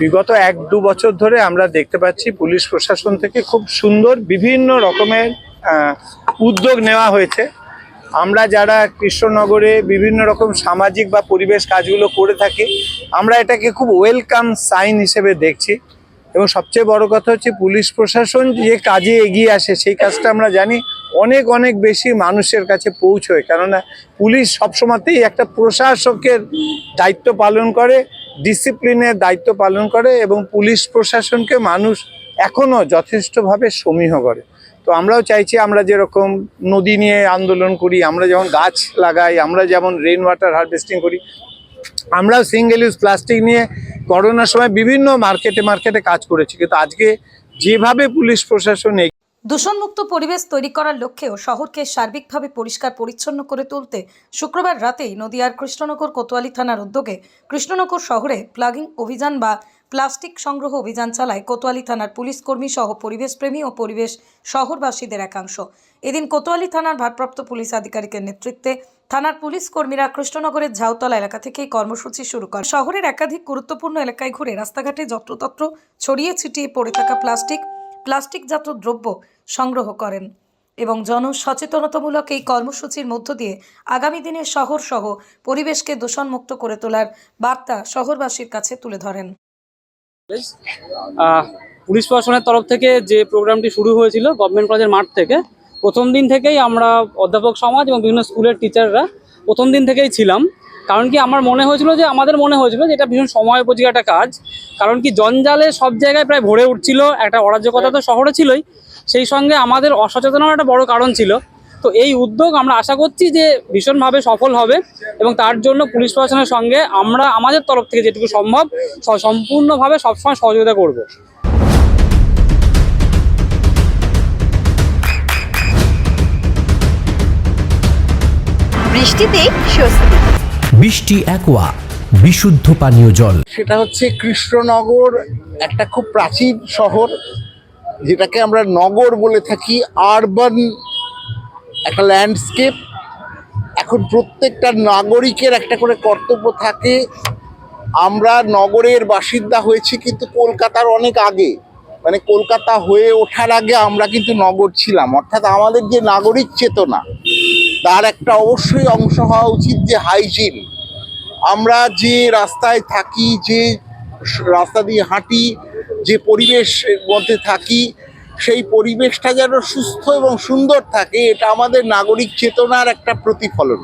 বিগত 1-2 বছর ধরে আমরা দেখতে পাচ্ছি পুলিশ প্রশাসন থেকে খুব সুন্দর বিভিন্ন রকমের উদ্যোগ নেওয়া হয়েছে। আমরা যারা কৃষ্ণনগরে বিভিন্ন রকম সামাজিক বা পরিবেশ কাজগুলো করে থাকি, আমরা এটাকে খুব ওয়েলকাম সাইন হিসেবে দেখছি। এবং সবচেয়ে বড় কথা হচ্ছে পুলিশ প্রশাসন যে কাজে এগিয়ে আসে সেই কাজটা আমরা জানি অনেক অনেক বেশি মানুষের কাছে পৌঁছয়। কেননা পুলিশ সবসময়তেই একটা প্রশাসকের দায়িত্ব পালন করে, ডিসিপ্লিনের দায়িত্ব পালন করে এবং পুলিশ প্রশাসনকে মানুষ এখনও যথেষ্টভাবে সমীহ করে। তো আমরাও চাইছি, আমরা যেরকম নদী নিয়ে আন্দোলন করি, আমরা যেমন গাছ লাগাই, আমরা যেমন রেইন ওয়াটার হারভেস্টিং করি, আমরাও সিঙ্গেল ইউজ প্লাস্টিক নিয়ে করোনার সময় বিভিন্ন মার্কেটে কাজ করেছি। কিন্তু আজকে যেভাবে পুলিশ প্রশাসন দূষণমুক্ত পরিবেশ তৈরি করার লক্ষ্যেও শহরকে সার্বিকভাবে পরিষ্কার পরিচ্ছন্ন করে তুলতে শুক্রবার রাতেই নদিয়ার কৃষ্ণনগর কোতোয়ালি থানার উদ্যোগে কৃষ্ণনগর শহরে প্লাগিং অভিযান বা প্লাস্টিক সংগ্রহ অভিযান চালায় কোতোয়ালি থানার পুলিশ কর্মী সহ পরিবেশপ্রেমী ও পরিবেশ শহরবাসীদের একাংশ। এদিন কোতোয়ালি থানার ভারপ্রাপ্ত পুলিশ আধিকারিকের নেতৃত্বে থানার পুলিশ কর্মীরা কৃষ্ণনগরের ঝাউতলা এলাকা থেকে এই কর্মসূচি শুরু করে। শহরের একাধিক গুরুত্বপূর্ণ এলাকায় ঘুরে রাস্তাঘাটে যত্রতত্র ছড়িয়ে ছিটিয়ে পড়ে থাকা প্লাস্টিকজাত দ্রব্য সংগ্রহ করেন এবং জনসচেতনতামূলক এই কর্মসূচির মধ্য দিয়ে আগামী দিনে শহর সহ পরিবেশকে দূষণমুক্ত করে তোলার বার্তা শহরবাসীর কাছে তুলে ধরেন। পুলিশ প্রশাসনের তরফ থেকে যে প্রোগ্রামটি শুরু হয়েছিল গভর্নমেন্ট কলেজের মাঠ থেকে, প্রথম দিন থেকেই আমরা অধ্যাপক সমাজ এবং বিভিন্ন স্কুলের টিচাররা প্রথম দিন থেকেই ছিলাম। কারণ কি আমাদের মনে হয়েছিল যে এটা ভীষণ সময়োপযোগী একটা কাজ। কারণ কি জঞ্জালে সব জায়গায় প্রায় ভরে উঠছিল, একটা অরাজকতা তো শহরে ছিলই, সেই সঙ্গে আমাদের অসচেতনতার একটা বড় কারণ ছিল। তো এই উদ্যোগ আমরা আশা করছি যে ভীষণভাবে সফল হবে এবং তার জন্য পুলিশ প্রশাসনের সঙ্গে আমরা আমাদের তরফ থেকে যেটুকু সম্ভব সম্পূর্ণভাবে সবসময় সহযোগিতা করব। বৃষ্টিতে স্বস্তি। বৃষ্টি অ্যাকোয়া বিশুদ্ধ পানীয় জল। সেটা হচ্ছে কৃষ্ণনগর, একটা খুব প্রাচীন শহর যেটাকে আমরা নগর বলে থাকি, আরবান একটা ল্যান্ডস্কেপ। এখন প্রত্যেকটা নাগরিকের একটা করে কর্তব্য থাকে। আমরা নগরের বাসিন্দা হয়েছি কিন্তু কলকাতার অনেক আগে, মানে কলকাতা হয়ে ওঠার আগে আমরা কিন্তু নগর ছিলাম। অর্থাৎ আমাদের যে নাগরিক চেতনা তার একটা অবশ্যই অংশ হওয়া উচিত যে হাইজিন। আমরা যে রাস্তায় থাকি, যে রাস্তা দিয়ে হাঁটি, যে পরিবেশের মধ্যে থাকি, সেই পরিবেশটা যেন সুস্থ এবং সুন্দর থাকে, এটা আমাদের নাগরিক চেতনার একটা প্রতিফলন।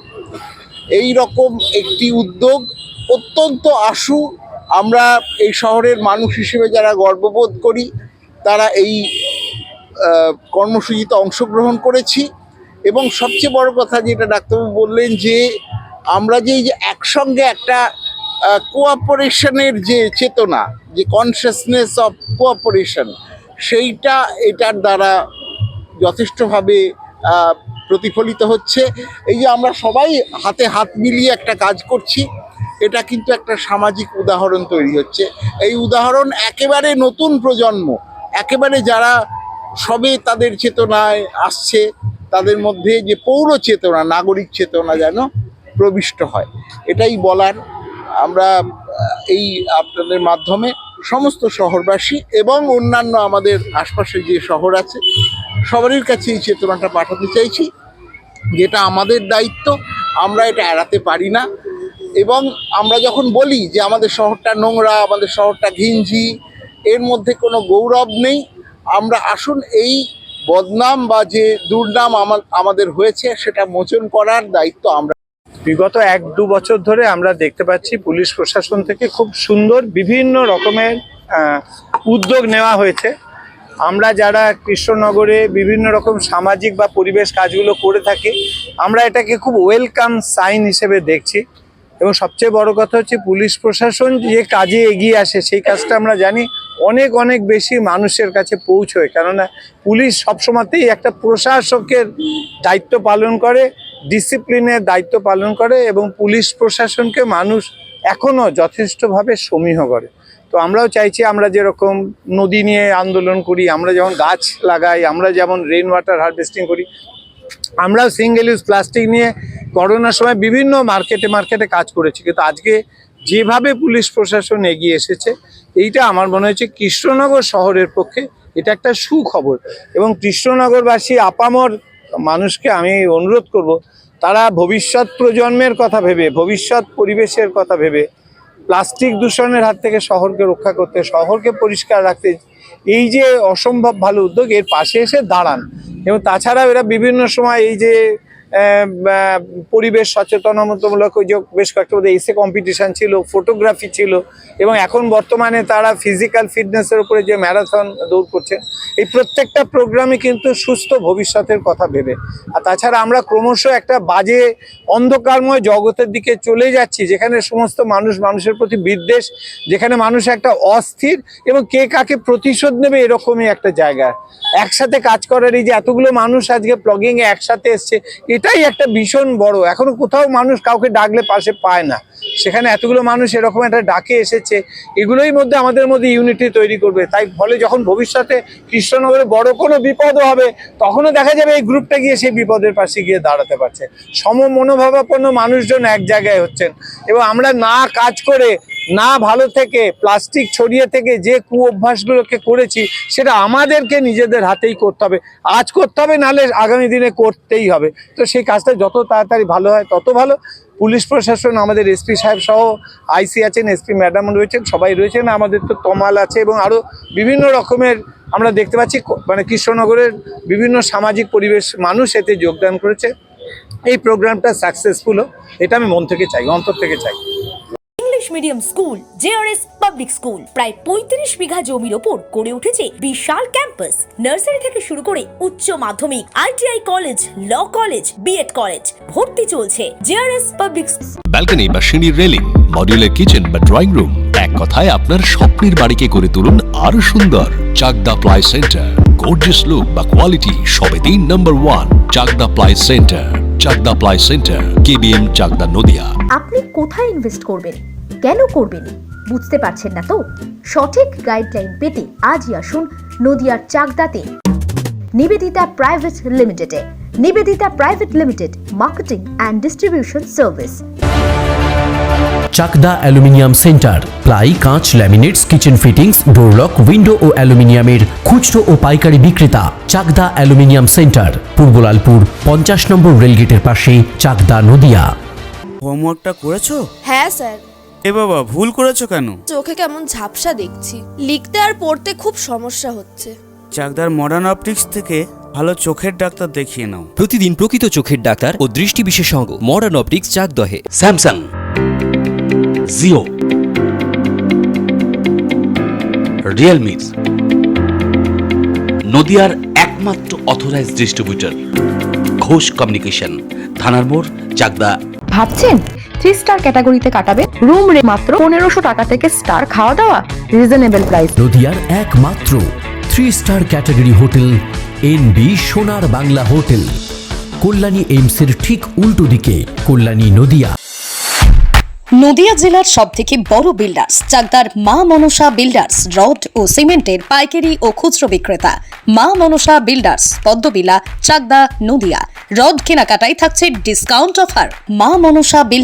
এই রকম একটি উদ্যোগ অত্যন্ত আশু। আমরা এই শহরের মানুষ হিসেবে যারা গর্ববোধ করি তারা এই কর্মসূচিতে অংশগ্রহণ করেছি। এবং সবচেয়ে বড় কথা যেটা ডাক্তারবাবু বললেন, যে আমরা যে একসঙ্গে একটা কোঅপারেশনের যে চেতনা, যে কনসিয়াসনেস অফ কোঅপারেশন, সেইটা এটার দ্বারা যথেষ্টভাবে প্রতিফলিত হচ্ছে। এই যে আমরা সবাই হাতে হাত মিলিয়ে একটা কাজ করছি, এটা কিন্তু একটা সামাজিক উদাহরণ তৈরি হচ্ছে। এই উদাহরণ একেবারে নতুন প্রজন্ম, একেবারে যারা সবে তাদের চেতনায় আসছে, তাদের মধ্যে যে পৌর চেতনা, নাগরিক চেতনা যেন প্রবিষ্ট হয়, এটাই বলার। আমরা এই আপনাদের মাধ্যমে সমস্ত শহরবাসী এবং অন্যান্য আমাদের আশপাশে যে শহর আছে সবারই কাছে এই চেতনাটা পাঠাতে চাইছি, যেটা আমাদের দায়িত্ব, আমরা এটা এড়াতে পারি না। এবং আমরা যখন বলি যে আমাদের শহরটা নোংরা, আমাদের শহরটা ঘিঞ্জি, এর মধ্যে কোনো গৌরব নেই। আমরা আসুন এই বদনাম বা যে দুর্নাম আমাদের হয়েছে সেটা মোচন করার দায়িত্ব আমরা। বিগত 1-2 বছর ধরে আমরা দেখতে পাচ্ছি পুলিশ প্রশাসন থেকে খুব সুন্দর বিভিন্ন রকমের উদ্যোগ নেওয়া হয়েছে। আমরা যারা কৃষ্ণনগরে বিভিন্ন রকম সামাজিক বা পরিবেশ কাজগুলো করে থাকি, আমরা এটাকে খুব ওয়েলকাম সাইন হিসেবে দেখছি। এবং সবচেয়ে বড় কথা হচ্ছে পুলিশ প্রশাসন যে কাজে এগিয়ে আসে সেই কাজটা আমরা জানি অনেক অনেক বেশি মানুষের কাছে পৌঁছয়। কেননা পুলিশ সবসময়তেই একটা প্রশাসকের দায়িত্ব পালন করে, ডিসিপ্লিনের দায়িত্ব পালন করে এবং পুলিশ প্রশাসনকে মানুষ এখনও যথেষ্টভাবে সমীহ করে। তো আমরাও চাইছি, আমরা যেরকম নদী নিয়ে আন্দোলন করি, আমরা যেমন গাছ লাগাই, আমরা যেমন রেইন ওয়াটার হারভেস্টিং করি, আমরাও সিঙ্গেল ইউজ প্লাস্টিক নিয়ে করোনার সময় বিভিন্ন মার্কেটে কাজ করেছি। কিন্তু আজকে যেভাবে পুলিশ প্রশাসন এগিয়ে এসেছে, এইটা আমার মনে হচ্ছে কৃষ্ণনগর শহরের পক্ষে এটা একটা সুখবর। এবং কৃষ্ণনগরবাসী আপামর মানুষকে আমি অনুরোধ করব, তারা ভবিষ্যৎ প্রজন্মের কথা ভেবে, ভবিষ্যৎ পরিবেশের কথা ভেবে প্লাস্টিক দূষণের হাত থেকে শহরকে রক্ষা করতে, শহরকে পরিষ্কার রাখতে এই যে অসম্ভব ভালো উদ্যোগ, এর পাশে এসে দাঁড়ান। এবং তাছাড়াও এরা বিভিন্ন সময় এই যে পরিবেশ সচেতনতামূলক ওই যে বেশ কয়েকটা এসে কম্পিটিশান ছিল, ফটোগ্রাফি ছিল, এবং এখন বর্তমানে তারা ফিজিক্যাল ফিটনেসের উপরে যে ম্যারাথন দৌড় করছে, এই প্রত্যেকটা প্রোগ্রামই কিন্তু সুস্থ ভবিষ্যতের কথা ভেবে। আর তাছাড়া আমরা ক্রমশ একটা বাজে অন্ধকারময় জগতের দিকে চলে যাচ্ছি, যেখানে সমস্ত মানুষ মানুষের প্রতি বিদ্বেষ, যেখানে মানুষ একটা অস্থির এবং কে কাকে প্রতিশোধ নেবে এরকমই একটা জায়গা। একসাথে কাজ করার এই যে এতগুলো মানুষ আজকে প্লগিংয়ে একসাথে এসছে, এটাই একটা ভীষণ বড়। এখনো কোথাও মানুষ কাউকে ডাকলে পাশে পায় না, সেখানে এতগুলো মানুষ এরকম একটা ডাকে এসেছে, এগুলোই মধ্যে আমাদের মধ্যে ইউনিটি তৈরি করবে। তাই ফলে যখন ভবিষ্যতে কৃষ্ণনগরে বড় কোনো বিপদও হবে, তখনও দেখা যাবে এই গ্রুপটা গিয়ে সেই বিপদের পাশে গিয়ে দাঁড়াতে পারছে। মনোভাবাপন্ন মানুষজন এক জায়গায় হচ্ছেন, এবং আমরা না কাজ করে, না ভালো থেকে, প্লাস্টিক ছড়িয়ে থেকে যে কুঅভ্যাসগুলোকে করেছি, সেটা আমাদেরকে নিজেদের হাতেই করতে হবে। আজ করতে হবে, নাহলে আগামী দিনে করতেই হবে। তো সেই কাজটা যত তাড়াতাড়ি ভালো হয় তত ভালো। পুলিশ প্রশাসন, আমাদের এসপি সাহেব সহ আইসি আছেন, এসপি ম্যাডাম রয়েছেন, সবাই রয়েছেন, আমাদের তো তমাল আছে, এবং আরও বিভিন্ন রকমের আমরা দেখতে পাচ্ছি মানে কৃষ্ণনগরের বিভিন্ন সামাজিক পরিবেশ মানুষ এতে যোগদান করেছে। এই প্রোগ্রামটা সাকসেসফুল হোক, এটা আমি মন থেকে চাই, অন্তর থেকে চাই। English medium school JRS public school প্রায় 35 বিঘা জমির ওপর গড়ে উঠেছে বিশাল ক্যাম্পাস। নার্সারি থেকে শুরু করে উচ্চ মাধ্যমিক, ITI college, law college, BEd college, ভর্তি চলছে জেআরএস পাবলিক। ব্যালকনি বা সিঁড়ির রেলিং, মডিউলার কিচেন বা ড্রয়িং রুম, এক কথায় আপনার স্বপ্নের বাড়িকে করে তুলুন আরো সুন্দর। Chakdah ply centre, gorgeous look বা কোয়ালিটি সবে 3 number 1 Chakdah ply centre. Chakdah ply centre, KBM, Chakdah, Nadia. আপনি কোথায় ইনভেস্ট করবেন, কেন করবেন, বুঝতে পারছেন না তো? সঠিক গাইডলাইন পেতে আজই আসুন নদিয়ার চাকদাতে নিবেদিতা প্রাইভেট লিমিটেডে। Nivedita private limited, marketing and distribution service. Chakdah aluminium centre, ply, কাঁচ, laminates, kitchen fittings, door lock, window ও অ্যালুমিনিয়ামের খুচরো ও পাইকারি বিক্রেতা। Chakdah aluminium centre, Purbalalpur 50 number রেলগেটের পাশে, চাকদা, নদিয়া। হোমওয়ার্কটা করেছো? হ্যাঁ স্যার। এ বাবা, ভুল করেছো কেন? চোখে কেমন ঝাপসা দেখছি, লিখতে আর পড়তে খুব সমস্যা হচ্ছে। চাকদার মডার্ন অপটিক্স থেকে ভালো চোখের ডাক্তার দেখিয়ে নাও। প্রতিদিন প্রকৃত চোখের ডাক্তার ও দৃষ্টি বিশেষজ্ঞ মডার্ন অপটিক্স, চাকদহে। স্যামসাং, জিও, রিয়েলমি, নদিয়ার একমাত্র অথরাইজড ডিস্ট্রিবিউটর ঘোষ কমিউনিকেশন, থানার মোড়, চাকদা। ভাবছেন 3 স্টার ক্যাটাগরিতে কাটাবে? রুম রে মাত্র 1500 টাকা থেকে স্টার, খাওয়া দাওয়া রিজনেবল প্রাইস। নদিয়ার একমাত্র 3 স্টার ক্যাটাগরি হোটেল এনবি সোনার বাংলা হোটেল, কল্যাণী এইমসের ঠিক উল্টো দিকে, কল্যাণী, নদিয়া। নদিয়া জেলার সবথেকে বড় বিল্ডার্স চাকদার মা মনসা বিল্ডার্স, রড ও সিমেন্টের পাইকারি ও খুচরো বিক্রেতা। মা মনসা বিল্ডার্স, পদ্মবিলা, চাকদা, নদিয়া। রড কেনাকাটায় থাকছে ডিসকাউন্ট অফার। মা মনসা বিল্ডার্স।